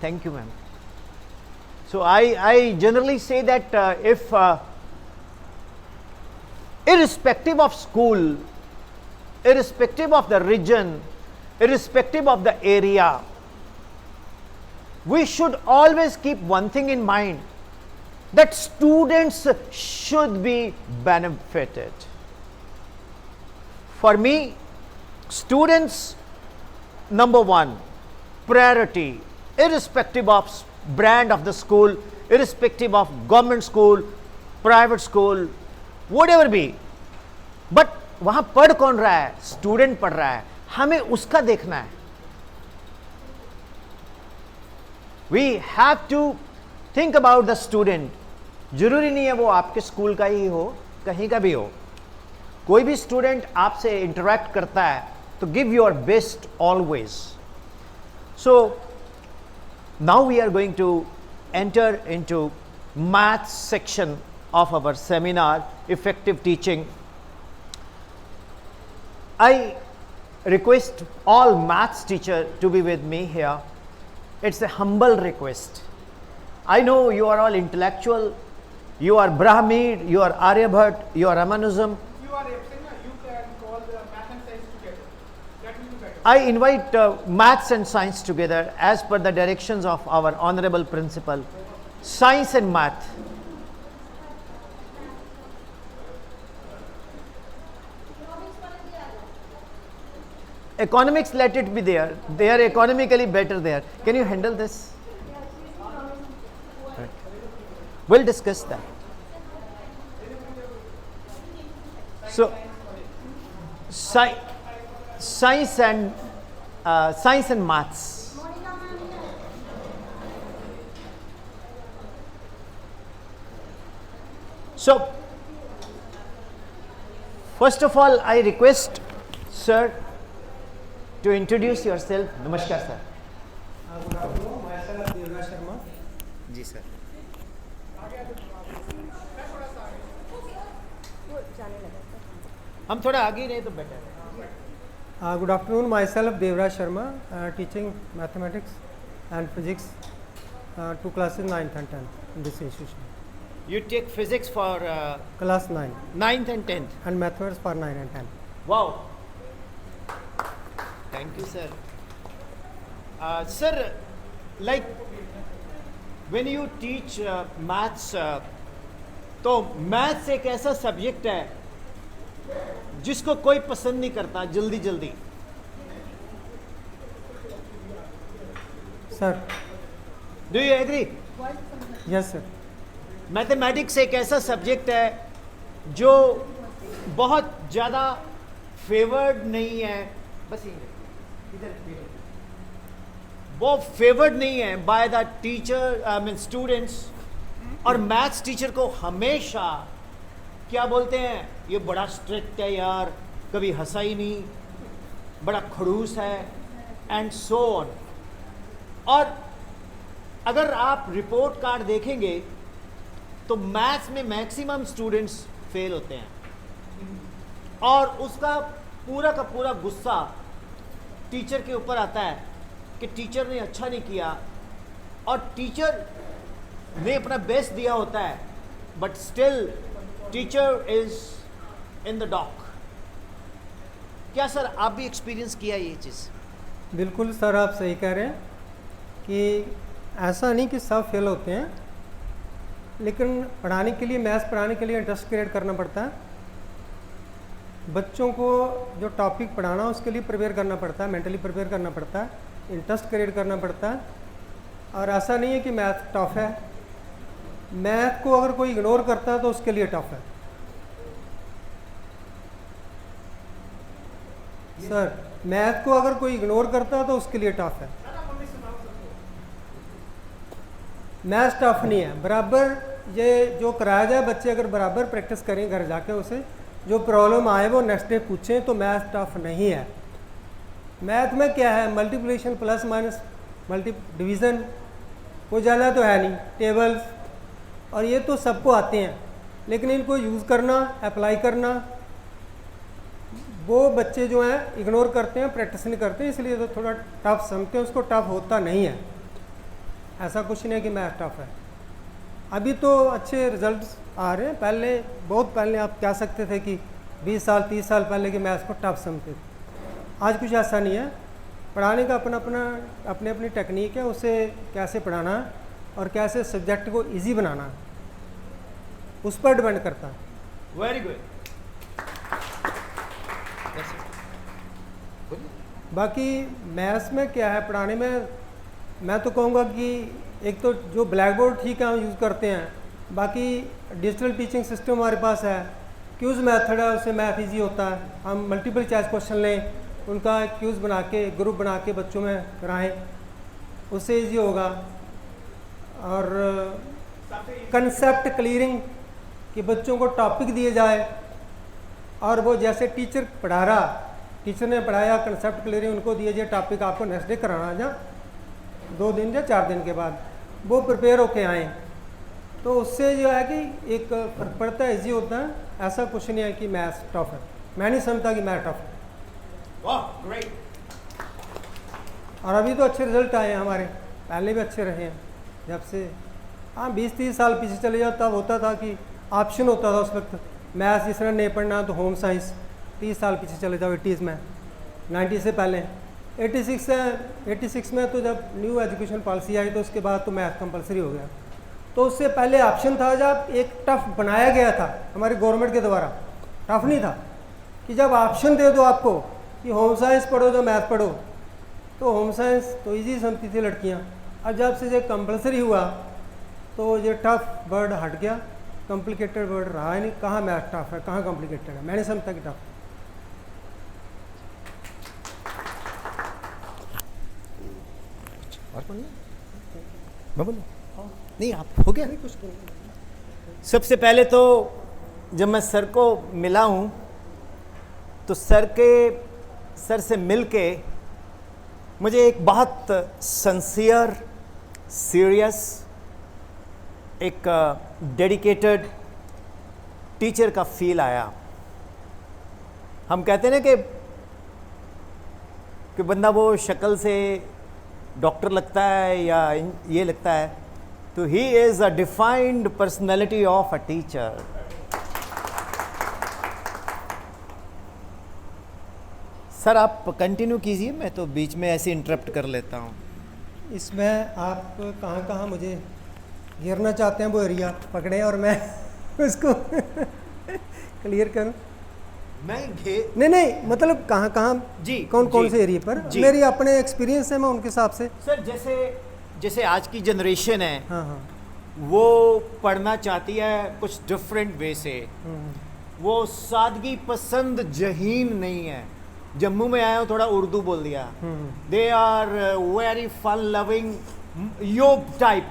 Thank you, ma'am. So I generally say that if irrespective of school, irrespective of the region, irrespective of the area, we should always keep one thing in mind, that students should be benefited. For me, students, number one, priority, irrespective of brand of the school, irrespective of government school, private school, whatever be. But वहाँ पढ़ कौन रहा है? Student पढ़ रहा है, हमें उसका देखना है. We have to think about the student. जरूरी नहीं है वो आपके स्कूल का ही हो, कहीं का भी हो. कोई भी स्टूडेंट आपसे इंटरेक्ट करता है तो give your best always. So now we are going to enter into maths section of our seminar, effective teaching. I request all maths teacher to be with me here. It's a humble request. I know you are all intellectual, you are Brahmi, you are Aryabhat, you are Ramanujan. You are absent, you can call the math and science together. That will be better. I invite maths and science together as per the directions of our honorable principal. Science and math. Economics, let it be there. They are economically better there. Can you handle this? Right. We'll discuss that. So, science and maths. So, first of all, I request sir to introduce yourself. Namaskar sir. Good afternoon, myself Devraj Sharma. Ji sir. हम थोड़ा आगे रहे तो better. Good afternoon, myself Devraj Sharma, teaching mathematics and physics to classes 9th and 10th in this institution. You take physics for Class 9 9th and 10th. and mathematics for 9 and 10. Wow. Thank you, sir. Sir, like when you teach maths, तो maths एक ऐसा subject है जिसको कोई पसंद नहीं करता जल्दी जल्दी. Sir. Do you agree? Yes, sir. Mathematics एक ऐसा सब्जेक्ट है जो बहुत ज़्यादा फेवर्ड नहीं है. बस इधर वो फेवर्ड नहीं है by the teacher, I mean students. और मैथ्स टीचर को हमेशा क्या बोलते हैं, ये बड़ा स्ट्रिक्ट है यार, कभी हंसा ही नहीं, बड़ा खड़ूस है, एंड सो ऑन. और अगर आप रिपोर्ट कार्ड देखेंगे तो मैथ्स में मैक्सिमम स्टूडेंट्स फेल होते हैं और उसका का पूरा गुस्सा टीचर के ऊपर आता है कि टीचर ने अच्छा नहीं किया. और टीचर ने अपना बेस्ट दिया होता है, but still teacher is in the dark. क्या सर आप भी एक्सपीरियंस किया ये चीज़? बिल्कुल सर, आप सही कह रहे हैं कि ऐसा नहीं कि सब फेल होते हैं, लेकिन पढ़ाने के लिए, मैथ्स पढ़ाने के लिए इंटरेस्ट क्रिएट करना पड़ता है. बच्चों को जो टॉपिक पढ़ाना है उसके लिए प्रिपेयर करना पड़ता है, मेंटली प्रिपेयर करना पड़ता है, इंटरेस्ट क्रिएट करना पड़ता है. और ऐसा नहीं है कि मैथ टफ है. मैथ को अगर कोई इग्नोर करता है तो उसके लिए टफ है. सर, मैथ को अगर कोई इग्नोर करता है तो उसके लिए टफ है. मैथ टफ नहीं है, बराबर ये जो कराया जाए, बच्चे अगर बराबर प्रैक्टिस करें घर जाके, उसे जो प्रॉब्लम आए वो नेक्स्ट डे पूछें, तो मैथ टफ नहीं है. मैथ में क्या है, multiplication plus minus multi division वो ज़्यादा तो है नहीं, टेबल्स, और ये तो सबको आते हैं, लेकिन इनको यूज़ करना, अप्लाई करना, वो बच्चे जो हैं इग्नोर करते हैं, प्रैक्टिस नहीं करते, इसलिए तो थोड़ा टफ समझते हैं, उसको टफ होता नहीं है. ऐसा कुछ नहीं है कि मैथ टफ है। अभी तो अच्छे रिजल्ट्स आ रहे हैं, पहले बहुत पहले आप कह सकते थे कि 20 साल 30 साल पहले के मैथ्स को टफ समझते थे। आज कुछ ऐसा नहीं है। पढ़ाने का अपनी अपनी टेक्निक है, उसे कैसे पढ़ाना है और कैसे सब्जेक्ट को इजी बनाना है, उस पर डिपेंड करता है। Very good. बाकी मैथ्स में क्या है पढ़ाने में, मैं तो कहूँगा कि एक तो जो ब्लैक बोर्ड ठीक है हम यूज़ करते हैं, बाकी डिजिटल टीचिंग सिस्टम हमारे पास है, क्यूज़ मेथड है, उससे मैथ इजी होता है। हम मल्टीपल चॉइस क्वेश्चन लें, उनका क्यूज़ बना के ग्रुप बना के बच्चों में कराएं, उससे इजी होगा। और कंसेप्ट क्लियरिंग कि बच्चों को टॉपिक दिए जाए और वो जैसे टीचर पढ़ा रहा, टीचर ने पढ़ाया, कंसेप्ट क्लियरिंग उनको दिए जाए, टॉपिक आपको नेक्स्ट डे कराना है, 2 दिन या 4 दिन के बाद वो प्रिपेयर होके आएँ, तो उससे जो है कि एक फर्क पड़ता है, ईजी होता है। ऐसा कुछ नहीं है कि मैथ्स टफ है, मैं नहीं समझता कि मैथ टफ है। वाह, ग्रेट। और अभी तो अच्छे रिजल्ट आए हैं हमारे, पहले भी अच्छे रहे हैं जब से। हाँ 20-30 साल पीछे चले जाओ तब होता था कि ऑप्शन होता था उस वक्त, मैथ्स जिस तरह नहीं पढ़ना तो होम साइंस। 30 साल पीछे चले जाओ 80s में, 90 से पहले। 86 में तो जब न्यू एजुकेशन पॉलिसी आई तो उसके बाद तो मैथ कंपलसरी हो गया। तो उससे पहले ऑप्शन था, जब एक टफ बनाया गया था हमारी गवर्नमेंट के द्वारा, टफ नहीं था कि जब ऑप्शन दे दो आपको कि होम साइंस पढ़ो तो मैथ पढ़ो, तो होम साइंस तो इजी समझती थी लड़कियां। और जब से ये कंपलसरी हुआ तो ये टफ वर्ड हट गया, कॉम्प्लिकेटेड वर्ड रहा ही नहीं। कहाँ मैथ टफ है, कहाँ कॉम्प्लिकेटेड है, मैं नहीं समझता कि टफ। मैं बोलूं? नहीं, आप हो गया। सबसे पहले तो जब मैं सर को मिला हूँ तो सर से मिलके मुझे एक बहुत सिंसियर, सीरियस, एक डेडिकेटेड टीचर का फील आया। हम कहते हैं ना कि बंदा वो शक्ल से डॉक्टर लगता है या ये लगता है, तो he is a defined personality of a teacher. Sir आप कंटिन्यू कीजिए, मैं तो बीच में ऐसे इंटरप्ट कर लेता हूँ। इसमें आप कहाँ कहाँ मुझे घेरना चाहते हैं वो एरिया पकड़े और मैं उसको क्लियर करूँ। नहीं मतलब कहाँ कहाँ जी, कौन से एरिया पर जी। मेरी अपने एक्सपीरियंस है, मैं उनके हिसाब से। सर जैसे आज की जनरेशन है, हाँ वो पढ़ना चाहती है कुछ डिफरेंट वे से। वो सादगी पसंद जहीन नहीं है। जम्मू में आया हूँ, थोड़ा उर्दू बोल दिया। They are very fun loving yo type.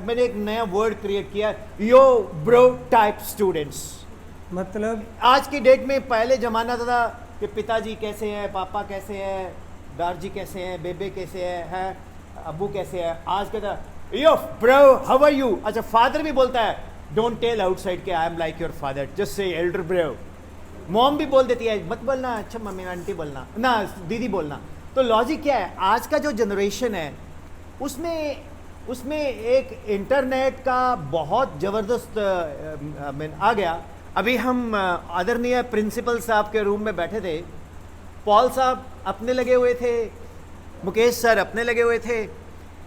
मैंने एक नया वर्ड क्रिएट किया, यो ब्रो टाइप स्टूडेंट्स। मतलब आज की डेट में, पहले जमाना था कि पिताजी कैसे हैं, पापा कैसे हैं, दारजी कैसे हैं, बेबे कैसे है, अबू कैसे है। आज कहता yo bro how are you. अच्छा, फादर भी बोलता है डोंट टेल आउटसाइड के I am like your father, just say elder bro. Mom भी बोल देती है मत बोलना, अच्छा मम्मी आंटी बोलना ना, दीदी बोलना। तो लॉजिक क्या है, आज का जो जनरेशन है उसमें एक इंटरनेट का बहुत ज़बरदस्त आ गया। अभी हम आदरणीय प्रिंसिपल साहब के रूम में बैठे थे, पॉल साहब अपने लगे हुए थे, मुकेश सर अपने लगे हुए थे,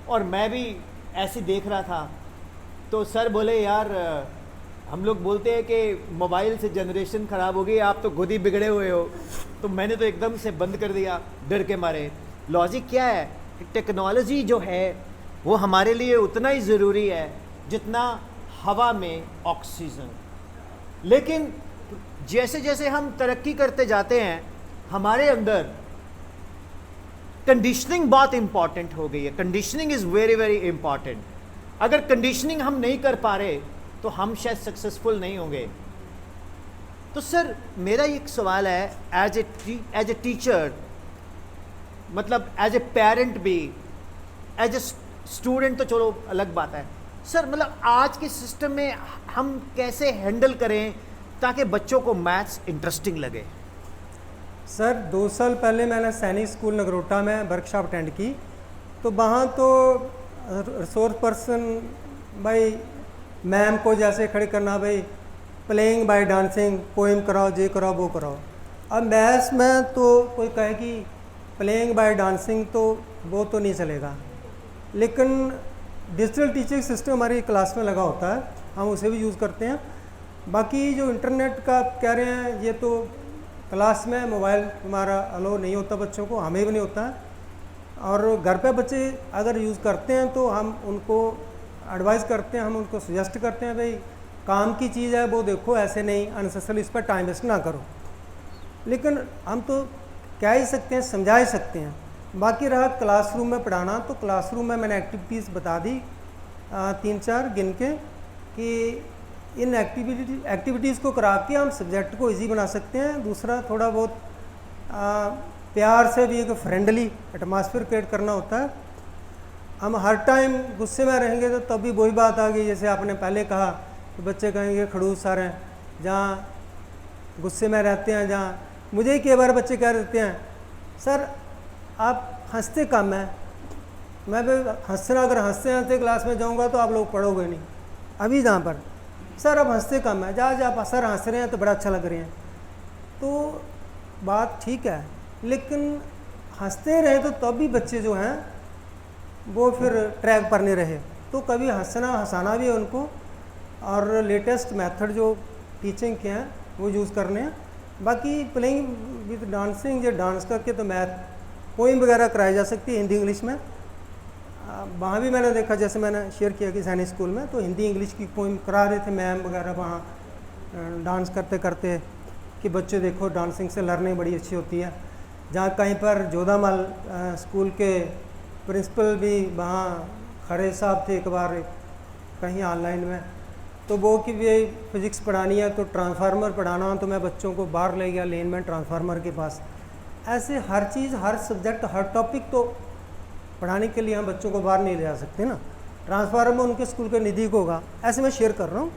और मैं भी ऐसे देख रहा था। तो सर बोले यार हम लोग बोलते हैं कि मोबाइल से जनरेशन ख़राब हो गई, आप तो खुद ही बिगड़े हुए हो। तो मैंने तो एकदम से बंद कर दिया डर के मारे। लॉजिक क्या है, टेक्नोलॉजी जो है वो हमारे लिए उतना ही ज़रूरी है जितना हवा में ऑक्सीजन। लेकिन जैसे जैसे हम तरक्की करते जाते हैं, हमारे अंदर कंडीशनिंग बहुत इंपॉर्टेंट हो गई है। Conditioning is very very important. अगर कंडीशनिंग हम नहीं कर पा रहे तो हम शायद सक्सेसफुल नहीं होंगे। तो सर मेरा एक सवाल है, एज ए टीचर, मतलब एज ए पेरेंट भी, एज ए स्टूडेंट तो चलो अलग बात है सर, मतलब आज के सिस्टम में हम कैसे हैंडल करें ताकि बच्चों को मैथ्स इंटरेस्टिंग लगे। सर 2 साल पहले मैंने सैनिक स्कूल नगरोटा में वर्कशॉप अटेंड की, तो वहाँ तो रिसोर्स पर्सन भाई मैम को जैसे खड़े करना, भाई प्लेइंग बाय डांसिंग, पोइम कराओ, ये कराओ, वो कराओ। अब मैथ्स में तो कोई कहे कि प्लेइंग बाय डांसिंग तो वो तो नहीं चलेगा, लेकिन डिजिटल टीचिंग सिस्टम हमारी क्लास में लगा होता है, हम उसे भी यूज़ करते हैं। बाकी जो इंटरनेट का कह रहे हैं, ये तो क्लास में मोबाइल हमारा अलो नहीं होता बच्चों को, हमें भी नहीं होता है। और घर पे बच्चे अगर यूज़ करते हैं तो हम उनको एडवाइस करते हैं, हम उनको सजेस्ट करते हैं भाई काम की चीज़ है वो देखो, ऐसे नहीं अननेसेसरी इस पर टाइम वेस्ट ना करो। लेकिन हम तो कह ही सकते हैं, समझा ही सकते हैं। बाकी रहा क्लासरूम में पढ़ाना, तो क्लासरूम में मैंने एक्टिविटीज़ बता दी 3-4 गिन के कि इन एक्टिविटीज़ को करा के हम सब्जेक्ट को इजी बना सकते हैं। दूसरा थोड़ा बहुत प्यार से भी एक फ्रेंडली एटमॉस्फेयर क्रिएट करना होता है। हम हर टाइम गुस्से में रहेंगे तो तभी वही बात आ गई, जैसे आपने पहले कहा तो बच्चे कहेंगे खड़ूस सर हैं, जहाँ गुस्से में रहते हैं, जहाँ मुझे ही कई बार बच्चे कह देते हैं सर आप हंसते कम हैं। मैं भी हंसना, अगर हंसते हंसते क्लास में जाऊँगा तो आप लोग पढ़ोगे नहीं। अभी जहाँ पर सर आप हंसते कम हैं, जहाँ जहाँ सर हंस रहे हैं तो बड़ा अच्छा लग रहे हैं, तो बात ठीक है, लेकिन हंसते रहे तो तब भी बच्चे जो हैं वो फिर ट्रैक पर नहीं रहे। तो कभी हंसाना भी है उनको, और लेटेस्ट मेथड जो टीचिंग के हैं वो यूज़ करने हैं। बाकी प्लेइंग विद डांसिंग, जो डांस करके तो मैथ पोइम वगैरह कराई जा सकती है हिंदी इंग्लिश में। वहाँ भी मैंने देखा, जैसे मैंने शेयर किया कि सैनिक स्कूल में तो हिंदी इंग्लिश की पोइम करा रहे थे मैम वगैरह वहाँ डांस करते करते, कि बच्चे देखो डांसिंग से लर्निंग बड़ी अच्छी होती है। जहाँ कहीं पर जोधामल स्कूल के प्रिंसिपल भी वहाँ खरे साहब थे एक बार कहीं ऑनलाइन में, तो वो कि भी फिज़िक्स पढ़ानी है तो ट्रांसफार्मर पढ़ाना हो, तो मैं बच्चों को बाहर ले गया लेन में ट्रांसफार्मर के पास। ऐसे हर चीज़, हर सब्जेक्ट, हर टॉपिक तो पढ़ाने के लिए हम बच्चों को बाहर नहीं ले जा सकते ना। ट्रांसफार्मर उनके स्कूल के निधि को होगा। ऐसे मैं शेयर कर रहा हूँ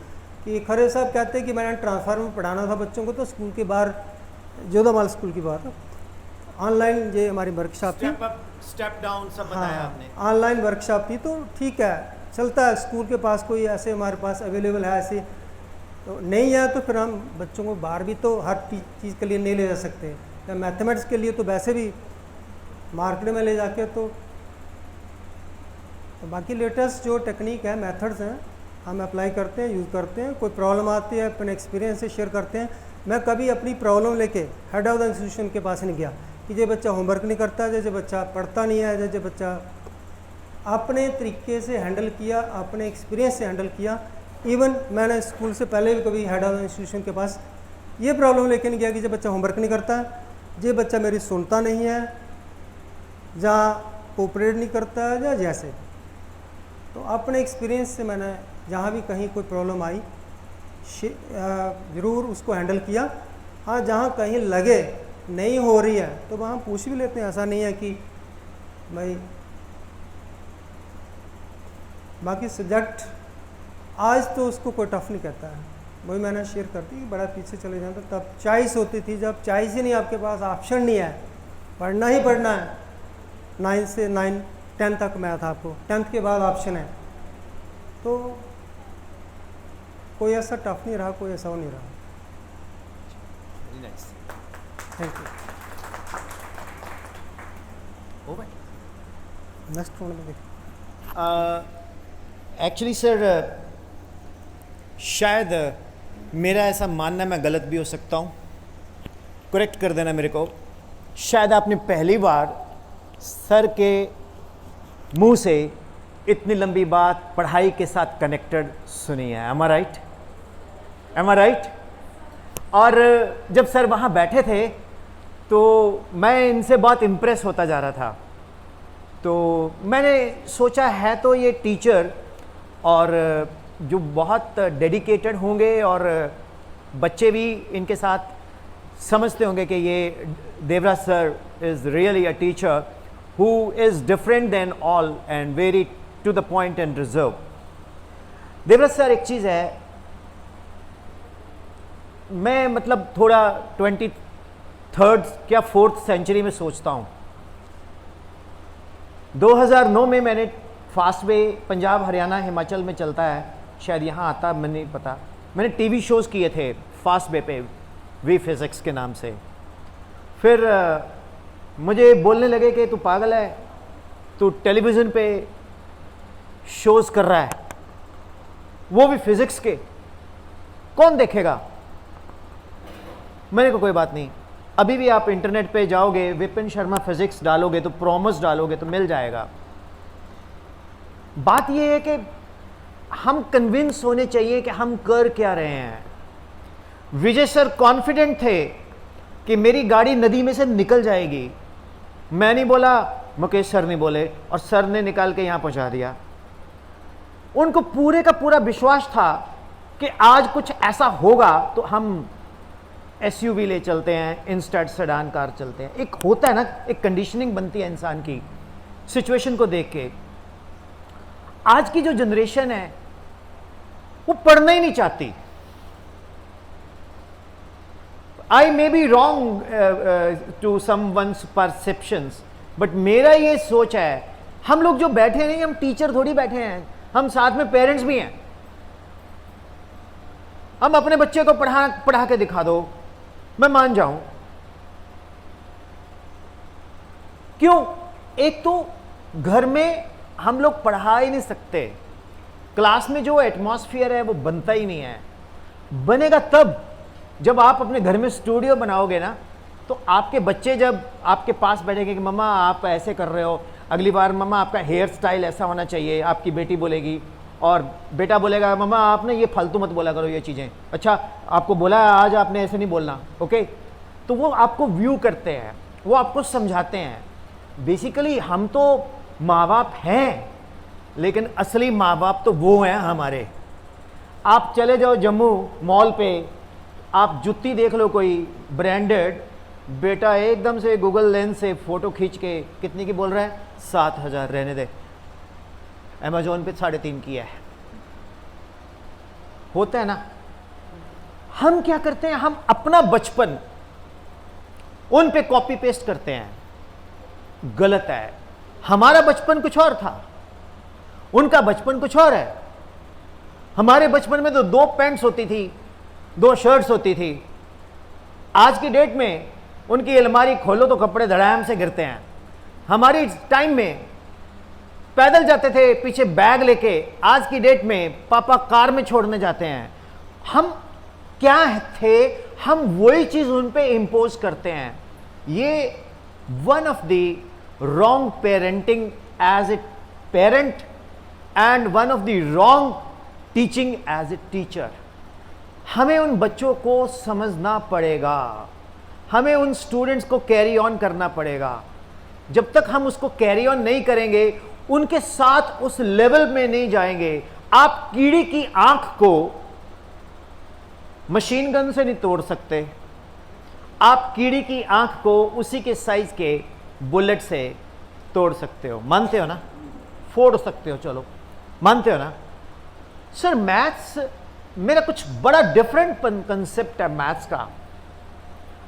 कि खरे साहब कहते हैं कि मैंने ट्रांसफार्मर पढ़ाना था बच्चों को, तो स्कूल के बाहर, जोधामल स्कूल के बाहर ऑनलाइन ये हमारी वर्कशॉप थी, स्टेप डाउन सब बताया आपने, ऑनलाइन वर्कशॉप थी। तो ठीक है, चलता है। स्कूल के पास कोई ऐसे हमारे पास अवेलेबल है ऐसे तो नहीं है, तो फिर हम बच्चों को बाहर भी तो हर चीज़ के लिए नहीं ले जा सकते। या मैथमेटिक्स के लिए तो वैसे भी मार्केट में ले जाके तो बाकी लेटेस्ट जो टेक्निक है, मेथड्स हैं, हम अप्लाई करते हैं, यूज़ करते हैं। कोई प्रॉब्लम आती है अपने एक्सपीरियंस से शेयर करते हैं। मैं कभी अपनी प्रॉब्लम लेके हेड ऑफ द इंस्टीट्यूशन के पास नहीं गया कि ये बच्चा होमवर्क नहीं करता, जैसे बच्चा पढ़ता नहीं है, जैसे बच्चा, अपने तरीके से हैंडल किया, अपने एक्सपीरियंस से हैंडल किया। इवन मैंने स्कूल से पहले भी कभी हेड ऑफ द इंस्टीट्यूशन के पास ये प्रॉब्लम लेके नहीं गया कि जब बच्चा होमवर्क नहीं करता, ये बच्चा मेरी सुनता नहीं है, जहाँ कोऑपरेट नहीं करता है, या जैसे। तो अपने एक्सपीरियंस से मैंने जहाँ भी कहीं कोई प्रॉब्लम आई ज़रूर उसको हैंडल किया। हाँ, जहाँ कहीं लगे नहीं हो रही है तो वहाँ पूछ भी लेते हैं। ऐसा नहीं है कि भाई, बाकी सब्जेक्ट आज तो उसको कोई टफ नहीं कहता है। वही मैंने शेयर करती कि बड़ा पीछे चले जाता, तब चॉइस होती थी, जब चॉइस ही नहीं, आपके पास ऑप्शन नहीं है, पढ़ना ही पढ़ना है। 9 से 10 तक मैथ आपको, 10th के बाद ऑप्शन है, तो कोई ऐसा टफ नहीं रहा, कोई ऐसा वो नहीं रहा। Thank you. नेक्स्ट राउंड में देखिए। एक्चुअली सर, शायद मेरा ऐसा मानना, मैं गलत भी हो सकता हूँ, करेक्ट कर देना मेरे को। शायद आपने पहली बार सर के मुंह से इतनी लंबी बात पढ़ाई के साथ कनेक्टेड सुनी है। M I right? M I right? और जब सर वहाँ बैठे थे तो मैं इनसे बहुत इम्प्रेस होता जा रहा था। तो मैंने सोचा है तो ये टीचर और जो बहुत डेडिकेटेड होंगे, और बच्चे भी इनके साथ समझते होंगे कि ये Devraj sir is really a teacher who is different than all and very to the point and reserve. Devraj sir, एक चीज़ है, मैं मतलब थोड़ा 23rd या 4th सेंचुरी में सोचता हूँ। 2009 में मैंने फास्ट वे पंजाब हरियाणा हिमाचल में चलता है, शायद यहाँ आता, मैंने नहीं पता। मैंने टीवी शोज़ किए थे फास्ट वे पे, वी फिज़िक्स के नाम से। फिर मुझे बोलने लगे कि तू पागल है, तू टेलीविज़न पे शोज़ कर रहा है, वो भी फिज़िक्स के, कौन देखेगा? मैंने कहा कोई बात नहीं, अभी भी आप इंटरनेट पे जाओगे, विपिन शर्मा फिज़िक्स डालोगे तो प्रोमोस डालोगे तो मिल जाएगा। बात यह है कि हम कन्विंस होने चाहिए कि हम कर क्या रहे हैं। विजय सर कॉन्फिडेंट थे कि मेरी गाड़ी नदी में से निकल जाएगी। मैं नहीं बोला, मुकेश सर नहीं बोले, और सर ने निकाल के यहां पहुंचा दिया। उनको पूरे का पूरा विश्वास था कि आज कुछ ऐसा होगा तो हम एसयूवी ले चलते हैं, इंस्टेड सेडान कार चलते हैं। एक होता है ना, एक कंडीशनिंग बनती है इंसान की सिचुएशन को देख के। आज की जो जनरेशन है वो पढ़ना ही नहीं चाहती। I may be wrong to someone's perceptions, but मेरा ये सोच है, हम लोग जो बैठे नहीं, हम टीचर थोड़ी बैठे हैं, हम साथ में पेरेंट्स भी हैं। हम अपने बच्चे को पढ़ा के दिखा दो, मैं मान जाऊं। क्यों? एक तो घर में हम लोग पढ़ा ही नहीं सकते, क्लास में जो एटमॉस्फेयर है वो बनता ही नहीं है। बनेगा तब जब आप अपने घर में स्टूडियो बनाओगे ना, तो आपके बच्चे जब आपके पास बैठेंगे कि मम्मा आप ऐसे कर रहे हो, अगली बार मम्मा आपका हेयर स्टाइल ऐसा होना चाहिए, आपकी बेटी बोलेगी, और बेटा बोलेगा मम्मा आपने ये फालतू मत बोला करो ये चीज़ें, अच्छा आपको बोला आज आपने ऐसे नहीं बोलना, ओके। तो वो आपको व्यू करते हैं, वो आपको समझाते हैं। बेसिकली हम तो माँ बाप हैं, लेकिन असली माँ बाप तो वो हैं हमारे। आप चले जाओ जम्मू मॉल पे, आप जुत्ती देख लो कोई ब्रांडेड, बेटा एकदम से गूगल लेंस से फ़ोटो खींच के कितने की बोल रहा है, 7,000, रहने दे, अमेजोन पे 3.5 की है। होता है ना। हम क्या करते हैं, हम अपना बचपन उन पे कॉपी पेस्ट करते हैं, गलत है। हमारा बचपन कुछ और था, उनका बचपन कुछ और है। हमारे बचपन में तो 2 पैंट्स होती थी, 2 शर्ट्स होती थी। आज की डेट में उनकी अलमारी खोलो तो कपड़े धड़ाम से गिरते हैं। हमारी टाइम में पैदल जाते थे पीछे बैग लेके, आज की डेट में पापा कार में छोड़ने जाते हैं। हम क्या थे, हम वही चीज उन पे इंपोज करते हैं। ये one of the wrong parenting as a parent and one of the wrong teaching as a teacher. हमें उन बच्चों को समझना पड़ेगा, हमें उन स्टूडेंट्स को कैरी ऑन करना पड़ेगा। जब तक हम उसको कैरी ऑन नहीं करेंगे, उनके साथ उस लेवल में नहीं जाएंगे। आप कीड़ी की आंख को मशीन गन से नहीं तोड़ सकते, आप कीड़ी की आंख को उसी के साइज के बुलेट से तोड़ सकते हो। मानते हो ना? फोड़ सकते हो, चलो मानते हो ना? सर मैथ्स मेरा कुछ बड़ा डिफरेंट कंसेप्ट है मैथ्स का।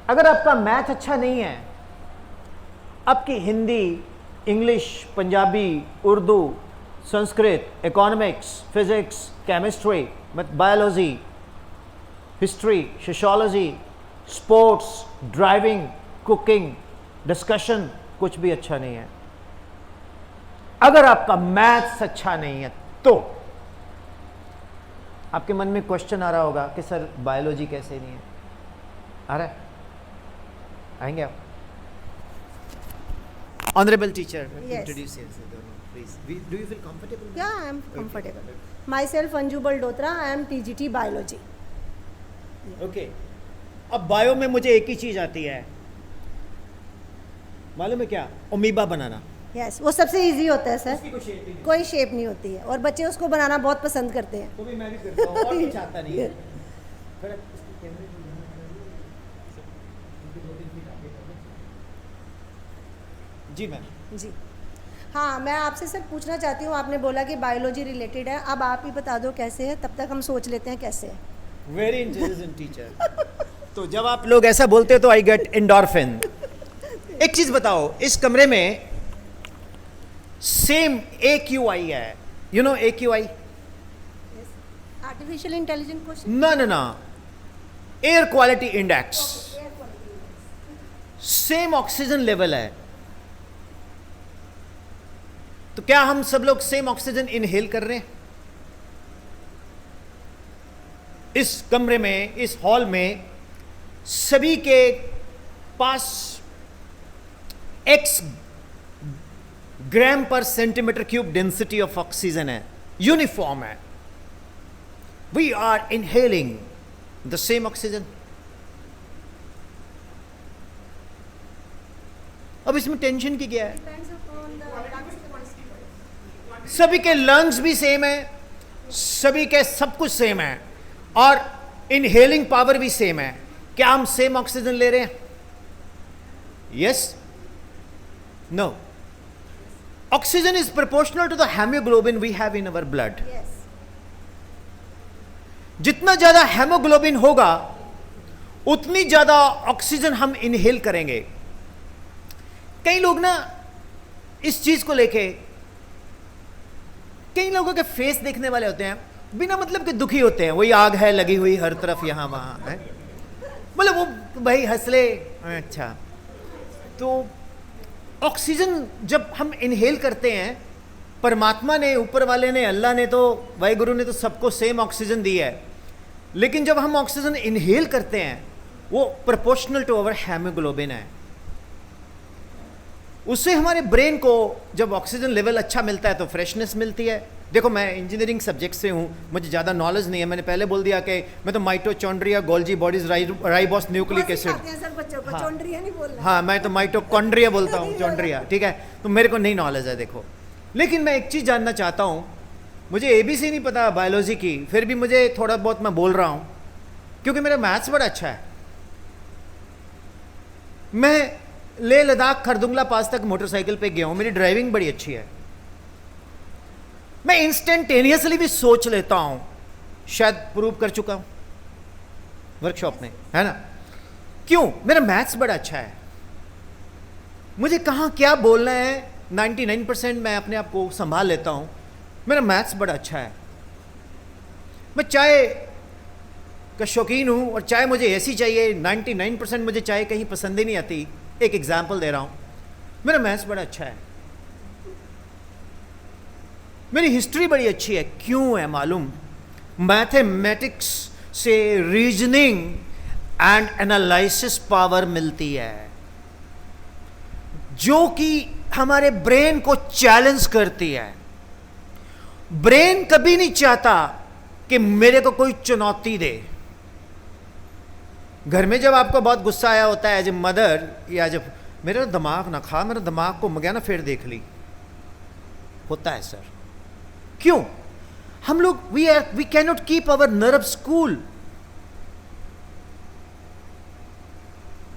अगर आपका मैथ अच्छा नहीं है, आपकी Hindi, English, Punjabi, Urdu, Sanskrit, economics, physics, chemistry, biology, history, sociology, sports, driving, cooking, discussion, कुछ भी अच्छा नहीं है। अगर आपका मैथ्स अच्छा नहीं है तो आपके मन में क्वेश्चन आ रहा होगा कि सर बायोलॉजी कैसे नहीं है? आ रहा है? आएंगे आप? Honorable teacher, Yes. introduce yourself, please. Do you feel comfortable? Yeah, I am comfortable. Myself Anju Baldotra, I am TGT Biology. Okay. अब बायो में मुझे एक ही चीज आती है, मालूम है क्या? अमीबा बनाना। Yes, वो सबसे इजी होता है सर, उसकी कोई shape ही नहीं। कोई शेप नहीं होती है और बच्चे उसको बनाना बहुत पसंद करते हैं। वो भी मैं भी करता हूँ, और कुछ आता नहीं है। थोड़ा इसकी कैमरे की जी मैम। जी हाँ, मैं आपसे सर पूछना चाहती हूँ, आपने बोला कि बायोलॉजी रिलेटेड है, अब आप ही बता दो कैसे है, तब तक हम सोच लेते हैं कैसे है। Very intelligent teacher. तो जब आप लोग ऐसा बोलते हो तो आई गेट एंडोर्फिन। एक चीज बताओ, इस कमरे में सेम AQI है, you know AQI? Artificial intelligent question. ना, air quality index, same oxygen level है। तो क्या हम सब लोग सेम ऑक्सीजन इनहेल कर रहे हैं? इस कमरे में, इस हॉल में सभी के पास x gram per centimetre cube density of oxygen है, यूनिफॉर्म है। We are inhaling the same oxygen. अब इसमें टेंशन की क्या है? सभी के लंग्स भी सेम है, सभी के सब कुछ सेम है, और इनहेलिंग पावर भी सेम है। क्या हम सेम ऑक्सीजन ले रहे हैं? Yes, no. Oxygen is proportional to the haemoglobin we have in our blood. जितना ज्यादा हेमोग्लोबिन होगा उतनी ज्यादा ऑक्सीजन हम इनहेल करेंगे। कई लोग ना इस चीज को लेके, कई लोगों के फेस देखने वाले होते हैं, बिना मतलब के दुखी होते हैं। वही आग है लगी हुई हर तरफ, यहां वहां है, मतलब वो भाई हंस ले, अच्छा। तो ऑक्सीजन जब हम इनहेल करते हैं, परमात्मा ने, ऊपर वाले ने, अल्लाह ने तो, वाहिगुरु ने तो सबको सेम ऑक्सीजन दी है, लेकिन जब हम ऑक्सीजन इनहेल करते हैं वो प्रोपोर्शनल टू अवर हेमोग्लोबिन है। उससे हमारे ब्रेन को जब ऑक्सीजन लेवल अच्छा मिलता है तो फ्रेशनेस मिलती है। देखो, मैं इंजीनियरिंग सब्जेक्ट से हूँ, मुझे ज़्यादा नॉलेज नहीं है। मैंने पहले बोल दिया कि मैं तो mitochondria, Golgi bodies, ribose nucleic acid, हाँ, मैं तो माइटोकॉन्ड्रिया बोलता हूँ, चॉन्ड्रिया, ठीक है। तो मेरे को नहीं नॉलेज है। देखो, लेकिन मैं एक चीज़ जानना चाहता हूँ, मुझे ABC नहीं पता बायोलॉजी की, फिर भी मुझे थोड़ा बहुत मैं बोल रहा हूँ क्योंकि मेरा मैथ्स बड़ा अच्छा है। मैं लेह लद्दाख खरदुंगला पास तक मोटरसाइकिल पे गया हूं, मेरी ड्राइविंग बड़ी अच्छी है। मैं इंस्टेंटेनियसली भी सोच लेता हूं, शायद प्रूव कर चुका हूं वर्कशॉप में, है ना? क्यों? मेरा मैथ्स बड़ा अच्छा है। मुझे कहां क्या बोलना है 99% मैं अपने आप को संभाल लेता हूं। मेरा मैथ्स बड़ा अच्छा है। मैं चाय का शौकीन हूं और चाय मुझे ऐसी चाहिए, 99% मुझे चाय कहीं पसंद ही नहीं आती। एक एग्जाम्पल दे रहा हूं, मेरा मैथ्स बड़ा अच्छा है। मेरी हिस्ट्री बड़ी अच्छी है। क्यों है मालूम? मैथमेटिक्स से रीजनिंग एंड एनालिसिस पावर मिलती है, जो कि हमारे ब्रेन को चैलेंज करती है। ब्रेन कभी नहीं चाहता कि मेरे को कोई चुनौती दे। घर में जब आपको बहुत गुस्सा आया होता है एज ए मदर, या जब मेरा दिमाग ना खा, मेरा दिमाग को गया ना, फिर देख ली, होता है सर। क्यों? हम लोग we can not keep our nerves cool.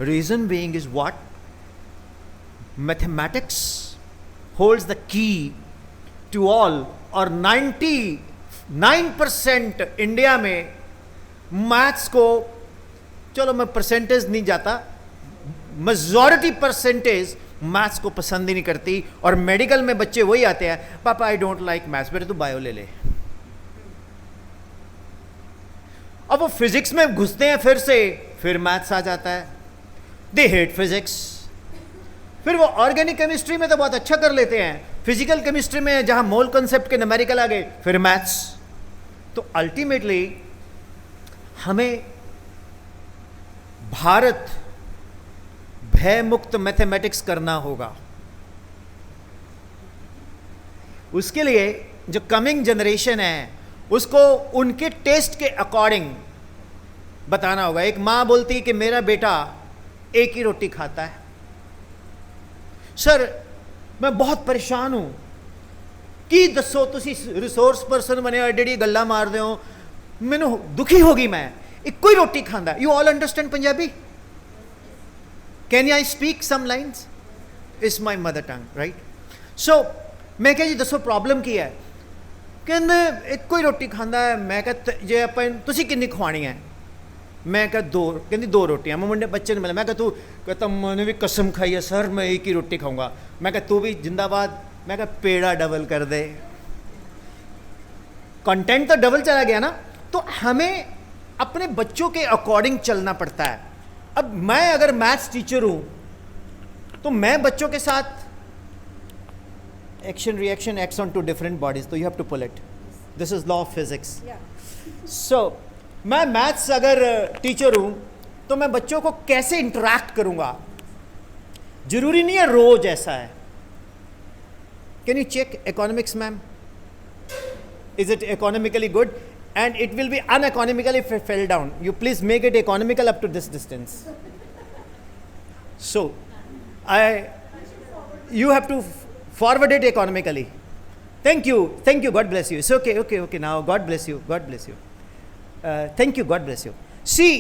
Reason being is what? Mathematics holds the key to all, और 99% इंडिया में मैथ्स को, चलो मैं परसेंटेज नहीं जाता, मेजॉरिटी परसेंटेज मैथ्स को पसंद ही नहीं करती। और मेडिकल में बच्चे वही आते हैं, पापा आई डोंट लाइक मैथ्स, बेटे तू बायो ले ले। अब वो फिजिक्स में घुसते हैं, फिर मैथ्स आ जाता है, दे हेट फिजिक्स। फिर वो ऑर्गेनिक केमिस्ट्री में तो बहुत अच्छा कर लेते हैं, फिजिकल केमिस्ट्री में जहां मोल कॉन्सेप्ट के न्यूमेरिकल आ गए, फिर मैथ्स। तो अल्टीमेटली हमें भारत भय मुक्त मैथमेटिक्स करना होगा। उसके लिए जो कमिंग जनरेशन है उसको उनके टेस्ट के अकॉर्डिंग बताना होगा। एक मां बोलती है कि मेरा बेटा एक ही रोटी खाता है। सर मैं बहुत परेशान हूं कि दसो तुसी रिसोर्स पर्सन बने हो, एडी गल्ला मार दे हो, मैनू दुखी होगी। मैं एक ही रोटी खांदा। You all understand Punjabi? Can I speak some lines? Is my mother tongue, right? So मैं क्या जी दसो प्रॉब्लम की है? कहते एक ही रोटी खांदा है। मैं कहा जे आप तुसी किन्नी खवानी है? मैं कहा दो। कहती दो रोटियां। मैं मुंडे बच्चे ने मिला, मैं कहा तू, कहता मैंने भी कसम खाई है सर मैं एक ही रोटी खाऊंगा। मैं कहा तू भी जिंदाबाद, मैं कहा पेड़ा डबल कर दे, कंटेंट तो डबल चला गया ना। तो हमें अपने बच्चों के अकॉर्डिंग चलना पड़ता है। अब मैं अगर मैथ्स टीचर हूं तो मैं बच्चों के साथ action reaction acts on two different bodies, तो you have to pull it, this is law of physics. So मैं मैथ्स अगर टीचर हूं तो मैं बच्चों को कैसे इंटरैक्ट करूंगा, जरूरी नहीं है रोज ऐसा है। Can you check economics ma'am, is it economically good, and it will be uneconomical if it fell down. You please make it economical up to this distance. So you have to forward it economically. Thank you, God bless you. It's okay now, God bless you, thank you, God bless you. See,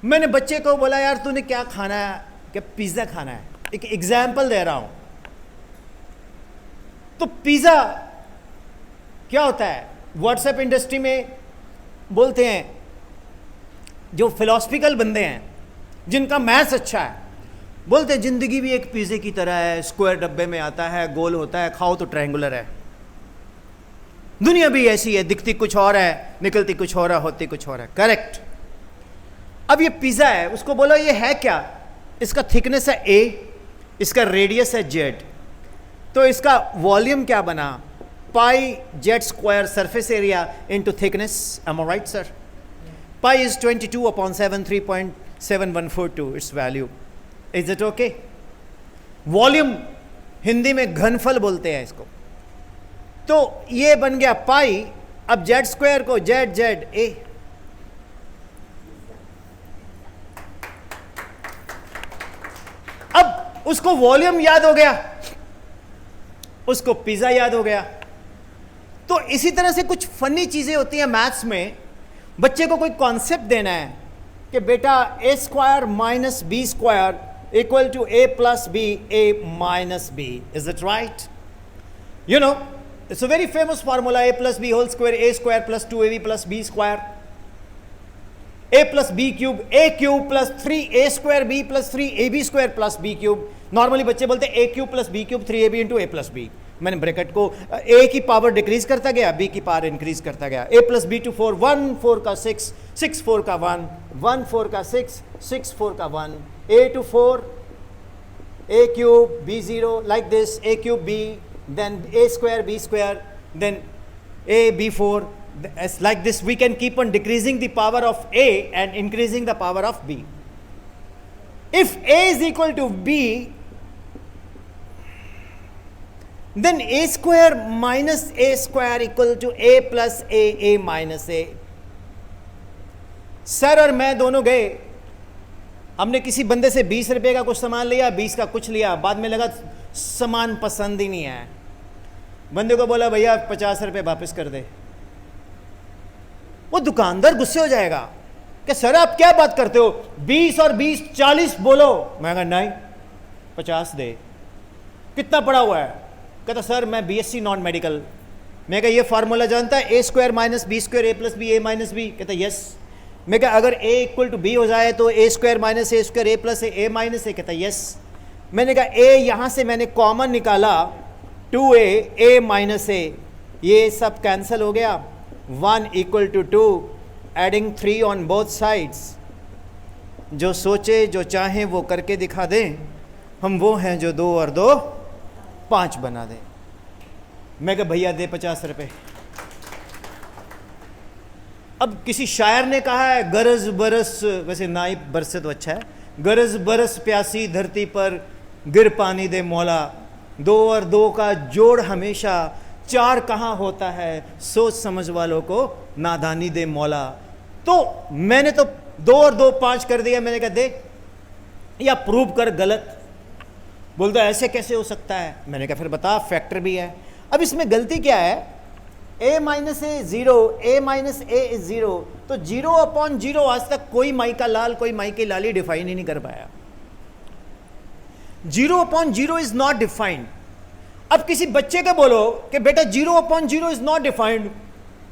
मैंने बच्चे को बोला यार तूने क्या खाना है, क्या पिज्जा खाना है, एक एग्जाम्पल दे रहा हूं। तो पिज्जा क्या होता है, व्हाट्सएप इंडस्ट्री में बोलते हैं, जो फिलोसफिकल बंदे हैं जिनका मैथ्स अच्छा है, बोलते हैं जिंदगी भी एक पिज़्ज़े की तरह है, स्क्वायर डब्बे में आता है, गोल होता है, खाओ तो ट्रायंगुलर है। दुनिया भी ऐसी है, दिखती कुछ और है, निकलती कुछ और है, होती कुछ और है। करेक्ट। अब ये पिज़्ज़ा है, उसको बोलो ये है क्या, इसका थिकनेस है a, इसका रेडियस है z, तो इसका वॉल्यूम क्या बना, pi z square surface area into thickness. Am I right, sir? Pi is 22 upon 7, 3.7142 its value. Is it okay? Volume Hindi में घनफल बोलते हैं इसको। तो ये बन गया पाई। अब z स्क्वायर को z a, अब उसको वॉल्यूम याद हो गया, उसको पिज्जा याद हो गया। तो इसी तरह से कुछ फनी चीजें होती हैं मैथ्स में। बच्चे को कोई कॉन्सेप्ट देना है कि बेटा a square minus B square equal to a plus B, a minus B, is it right? You know it's a very famous formula, a plus B whole square, a square plus 2ab plus b square, a plus B cube, a cube plus 3a square b plus 3ab square plus b cube. Normally बच्चे बोलते हैं a cube plus b cube 3ab into a plus b। मैंने bracket को a की power decrease करता गया, b की power increase करता गया। a प्लस बी टू 4, 1 4 का 6, 6 4 का 1, 1 4 का 6, 6 4 का 1, a to 4, a cube, b 0, like this, a cube b, then a square b square, then a b 4, as like this we can keep on decreasing the power of a and increasing the power of b. If a is equal to b, then a square minus a square equal to a plus a minus a. Sir और मैं दोनों गए, हमने किसी बंदे से 20 रुपए का कुछ सामान लिया, 20 का कुछ लिया, बाद में लगा सामान पसंद ही नहीं आया। बंदे को बोला भैया 50 रुपए वापस कर दे। वो दुकानदार गुस्से हो जाएगा कि सर आप क्या बात करते हो, 20 और 20 40 बोलो। मैं कहा नहीं 50 दे। कितना पढ़ा हुआ है? कहता सर मैं BSc नॉन मेडिकल। मैं कहा ये फार्मूला जानता है, a square minus B square A plus B A minus B? कहता यस। मैं कहा अगर a इक्वल टू बी हो जाए तो a square minus A square A plus A minus A? कहता यस। मैंने कहा a यहाँ से मैंने कॉमन निकाला 2a a माइनस a, ये सब कैंसिल हो गया, 1 equal to 2, adding 3 on both sides. जो सोचे जो चाहें वो करके दिखा दें, हम वो हैं जो 2 और 2 5 बना दें। मैं कहा भैया दे 50 रुपए। अब किसी शायर ने कहा है गरज बरस, वैसे ना ही बरसे तो अच्छा है, गरज बरस प्यासी धरती पर गिर पानी दे मौला, 2 और 2 का जोड़ हमेशा 4 कहाँ होता है, सोच समझ वालों को नादानी दे मौला। तो मैंने तो 2 और 2 5 कर दिया। मैंने कहा देख या प्रूव कर गलत। बोलता ऐसे कैसे हो सकता है? मैंने कहा फिर बता, फैक्टर भी है। अब इसमें गलती क्या है? a minus A 0, a minus A is 0, तो 0 अपॉन 0 आज तक कोई माई का लाल कोई माई की लाली डिफाइन ही नहीं कर पाया। 0 अपॉन 0 इज नॉट डिफाइंड। अब किसी बच्चे को बोलो कि बेटा 0 अपॉन 0 इज नॉट डिफाइंड,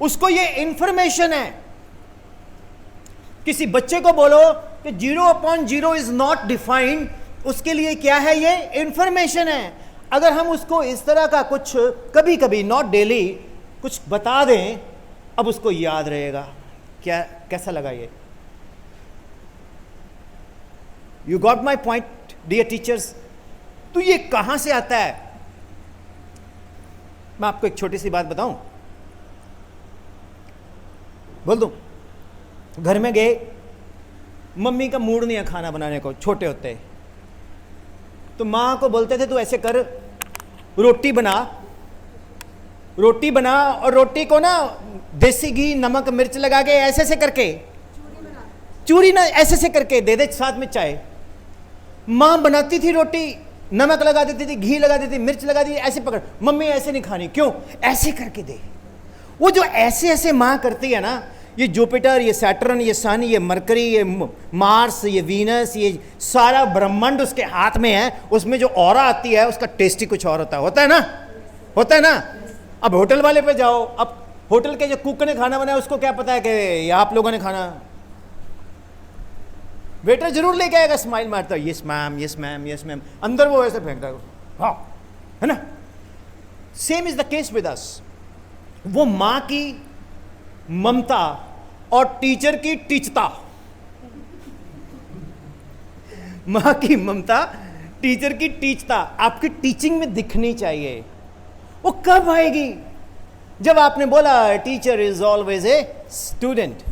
उसको ये इंफॉर्मेशन है। किसी बच्चे को बोलो कि 0 अपॉन 0 इज नॉट डिफाइंड, उसके लिए क्या है? ये इंफॉर्मेशन है। अगर हम उसको इस तरह का कुछ कभी कभी, नॉट डेली, कुछ बता दें, अब उसको याद रहेगा। क्या, कैसा लगा ये? You got my point dear teachers? तो ये कहां से आता है? मैं आपको एक छोटी सी बात बताऊं, बोल दूं। घर में गए, मम्मी का मूड नहीं है खाना बनाने को, छोटे होते, तो माँ को बोलते थे तू ऐसे कर, रोटी बना, रोटी बना, और रोटी को ना देसी घी नमक मिर्च लगा के ऐसे ऐसे करके, चूरी ना ऐसे ऐसे करके दे दे, साथ में चाय। माँ बनाती थी रोटी, नमक लगा देती थी, घी लगा देती, मिर्च लगा दी, ऐसे पकड़। मम्मी ऐसे नहीं खानी, क्यों? ऐसे करके दे। वो जो ऐसे ऐसे माँ करती है ना, ये जुपिटर, ये सैटर्न, ये सन, ये मरकरी, ये मार्स, ये वीनस, ये सारा ब्रह्मांड उसके हाथ में है। उसमें जो ऑरा आती है उसका टेस्ट ही कुछ और होता है ना, होता है ना। अब होटल वाले पे जाओ, अब होटल के जो कुक ने खाना बनाया उसको क्या पता है कि ये आप लोगों ने खाना। वेटर जरूर लेके आएगा, स्माइल मारता है, yes ma'am, yes ma'am, yes ma'am, अंदर वो ऐसे फेंकता है, हाँ, है ना। Same is the case with us. वो माँ की ममता और टीचर की टीचता, मां की ममता, टीचर की टीचता आपकी टीचिंग में दिखनी चाहिए। वो कब आएगी? जब आपने बोला teacher is always a student.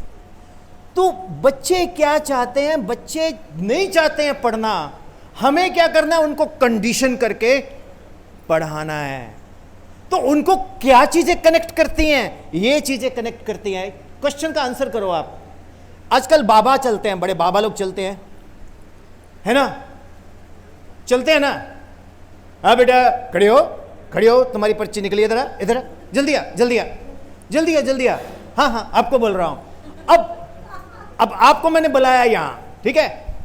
तो बच्चे क्या चाहते हैं? बच्चे नहीं चाहते हैं पढ़ना, हमें क्या करना है? उनको कंडीशन करके पढ़ाना है। तो उनको क्या चीजें कनेक्ट करती हैं? ये चीजें कनेक्ट करती हैं। क्वेश्चन का आंसर करो आप। आजकल बाबा चलते हैं, बड़े बाबा लोग चलते हैं, है ना, चलते हैं ना। हाँ बेटा खड़े हो, खड़े हो, तुम्हारी पर्ची निकली, इधर इधर, जल्दी आ, जल्दी आ, जल्दी आ, जल्दी आ। हाँ हाँ आपको बोल रहा हूं। अब आपको मैंने बुलाया यहां, ठीक है,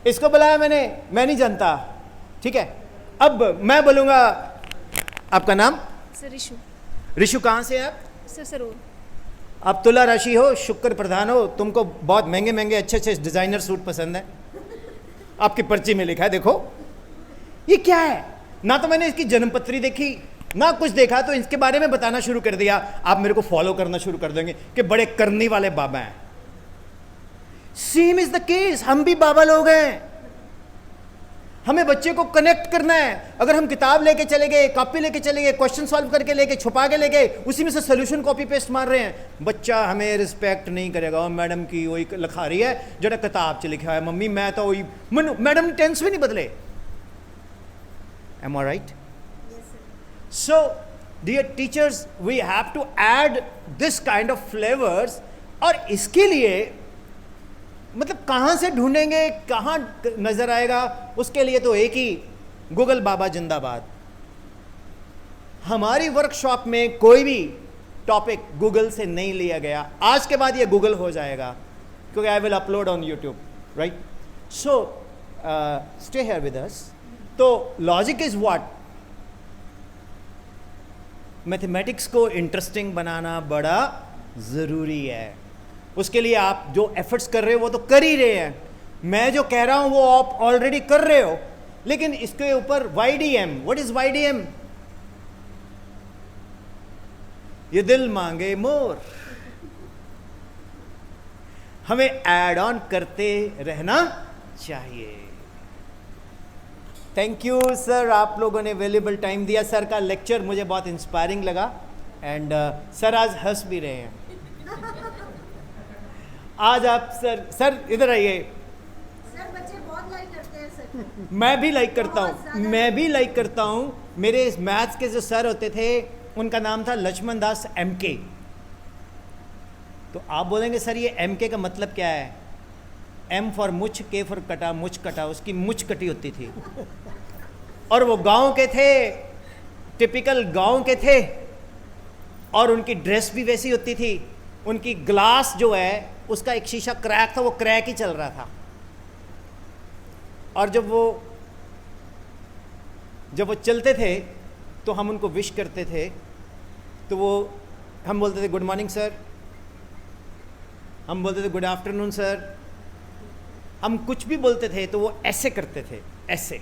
इसको बुलाया मैंने, मैं नहीं जानता, ठीक है। अब मैं बोलूंगा आपका नाम? सर रिशु। रिशु कहाँ से हैं आप? सर सरोर। आप तुला राशि हो, शुक्र प्रधान हो, तुमको बहुत महंगे महंगे अच्छे अच्छे डिजाइनर सूट पसंद है, आपकी पर्ची में लिखा है। देखो ये क्या है? ना तो मैंने इसकी जन्मपत्री देखी, ना कुछ देखा, तो इसके बारे में बताना शुरू कर दिया। आप मेरे को फॉलो करना शुरू कर देंगे कि बड़े करनी वाले बाबा हैं। सेम इज द केस, हम भी बाबा लोग हैं। हमें बच्चे को कनेक्ट करना है। अगर हम किताब लेके चले गए, कॉपी लेके चले गए, क्वेश्चन सॉल्व करके लेके, छुपा के ले गए, उसी में से सोल्यूशन कॉपी पेस्ट मार रहे हैं, बच्चा हमें रिस्पेक्ट नहीं करेगा। मैडम की वही लिखा रही है जरा किताब च लिखा है, मम्मी मैं तो वही, मैडम ने टेंस भी नहीं बदले। Am I right? So dear teachers, we have to add this kind of flavours. और इसके लिए मतलब कहाँ से ढूंढेंगे, कहाँ नजर आएगा? उसके लिए तो एक ही, गूगल बाबा जिंदाबाद। हमारी वर्कशॉप में कोई भी टॉपिक गूगल से नहीं लिया गया। आज के बाद ये गूगल हो जाएगा, क्योंकि I will upload on YouTube, right? So stay here with us. तो लॉजिक इज व्हाट? मैथमेटिक्स को इंटरेस्टिंग बनाना बड़ा ज़रूरी है। उसके लिए आप जो एफर्ट्स कर रहे हो वो तो कर ही रहे हैं, मैं जो कह रहा हूं वो आप ऑलरेडी कर रहे हो, लेकिन इसके ऊपर YDM, व्हाट इज YDM? ये दिल मांगे मोर, हमें ऐड ऑन करते रहना चाहिए। थैंक यू सर, आप लोगों ने वैल्यूएबल टाइम दिया। सर का लेक्चर मुझे बहुत इंस्पायरिंग लगा, एंड सर आज हंस भी रहे हैं। आज आप सर इधर आइए। सर बच्चे बहुत लाइक करते हैं सर। मैं भी लाइक करता हूँ, मैं भी लाइक करता हूँ। मेरे मैथ्स के जो सर होते थे उनका नाम था लक्ष्मण दास MK। तो आप बोलेंगे सर ये MK का मतलब क्या है? M for Mooch, K for कटा, मुछ कटा, उसकी मुछ कटी होती थी। और वो गांव के थे, टिपिकल गांव के थे, और उनकी ड्रेस भी वैसी होती थी। उनकी ग्लास जो है उसका एक शीशा क्रैक था, वो क्रैक ही चल रहा था। और जब वो चलते थे तो हम उनको विश करते थे, तो वो हम बोलते थे गुड मॉर्निंग सर, हम बोलते थे गुड आफ्टरनून सर, हम कुछ भी बोलते थे तो वो ऐसे करते थे, ऐसे।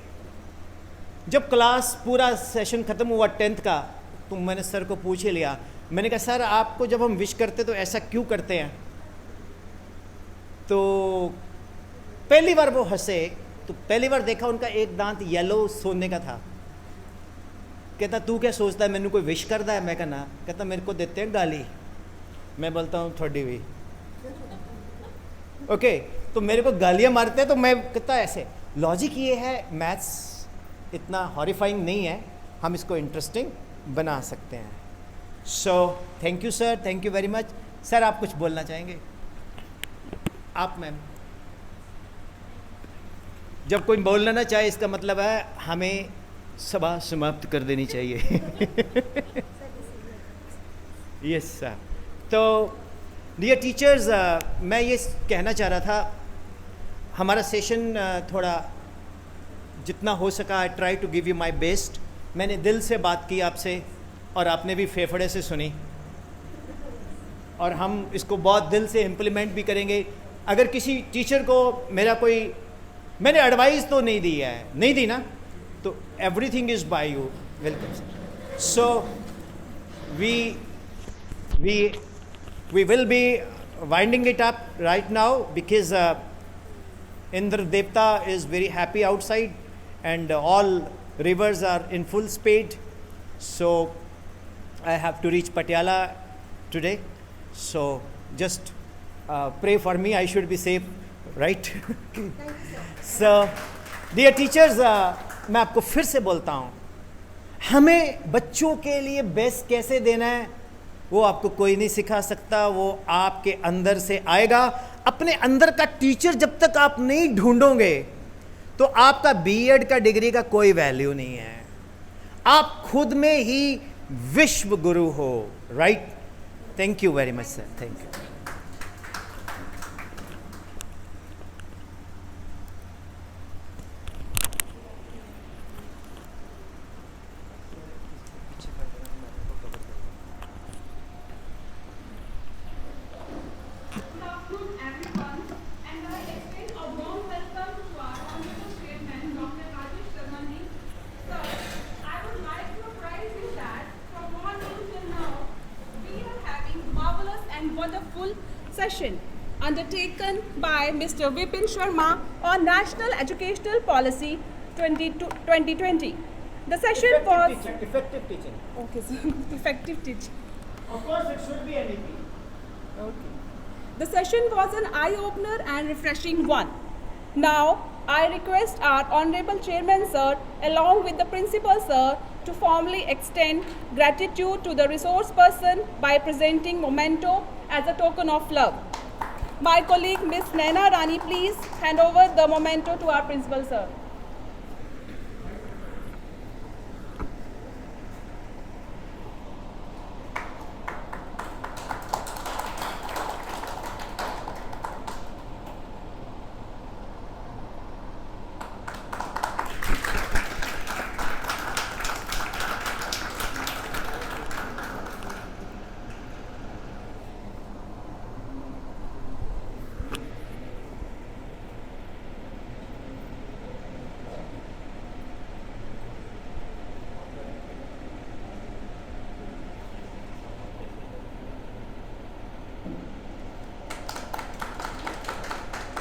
जब क्लास पूरा सेशन ख़त्म हुआ 10th का, तो मैंने सर को पूछ ही लिया। मैंने कहा सर आपको जब हम विश करते तो ऐसा क्यों करते हैं? तो पहली बार वो हंसे, तो पहली बार देखा उनका एक दांत येलो सोने का था। कहता तू क्या सोचता है मैंने कोई विश करता है? मैं कहा ना। कहता मेरे को देते हैं गाली। मैं बोलता हूँ थोड़ी हुई ओके, तो मेरे को गालियाँ मारते हैं तो मैं कहता ऐसे। लॉजिक ये है, मैथ्स इतना हॉरिफाइंग नहीं है, हम इसको इंटरेस्टिंग बना सकते हैं। So thank you sir, thank you very much. Sir आप कुछ बोलना चाहेंगे? आप मैम। जब कोई बोलना ना चाहे इसका मतलब है हमें सभा समाप्त कर देनी चाहिए। Yes sir. तो डियर टीचर्स, मैं ये कहना चाह रहा था, हमारा सेशन थोड़ा जितना हो सका I try to give you my best. मैंने दिल से बात की आपसे और आपने भी फेफड़े से सुनी, और हम इसको बहुत दिल से इम्प्लीमेंट भी करेंगे। अगर किसी टीचर को मेरा कोई, मैंने एडवाइस तो नहीं दी है, नहीं दी ना, तो everything is by you. Welcome sir. So we will be winding it up right now because Indra Devta is very happy outside and all rivers are in full speed. So I have to reach Patiala today. So just pray for me. I should be safe, right? So dear teachers, मैं आपको फिर से बोलता हूँ, हमें बच्चों के लिए बेस्ट कैसे देना है वो आपको कोई नहीं सिखा सकता, वो आपके अंदर से आएगा। अपने अंदर का टीचर जब तक आप नहीं ढूंढोगे तो आपका बीएड का डिग्री का कोई वैल्यू नहीं है। आप खुद में ही विश्व गुरु हो, right? Thank you very much sir, thank you. Wonderful session undertaken by Mr. Vipin Sharma on National Educational Policy 2020. The session was effective teaching. okay, so effective teaching. Of course, it should be anything. Okay. The session was an eye-opener and refreshing one. Now, I request our Honorable Chairman Sir, along with the Principal Sir, to formally extend gratitude to the resource person by presenting memento as a token of love. My colleague Miss Naina Rani, please hand over the memento to our Principal Sir.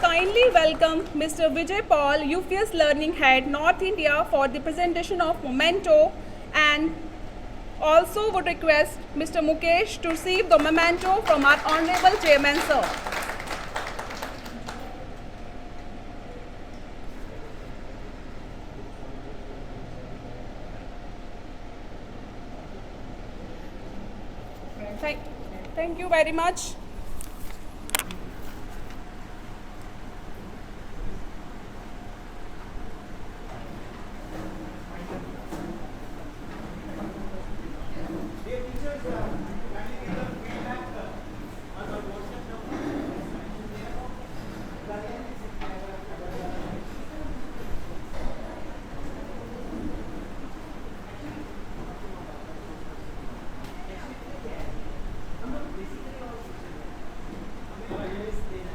Kindly welcome Mr. Vijay Paul, UPS Learning Head, North India, for the presentation of memento, and also would request Mr. Mukesh to receive the memento from our Honorable Chairman Sir. Thank you very much.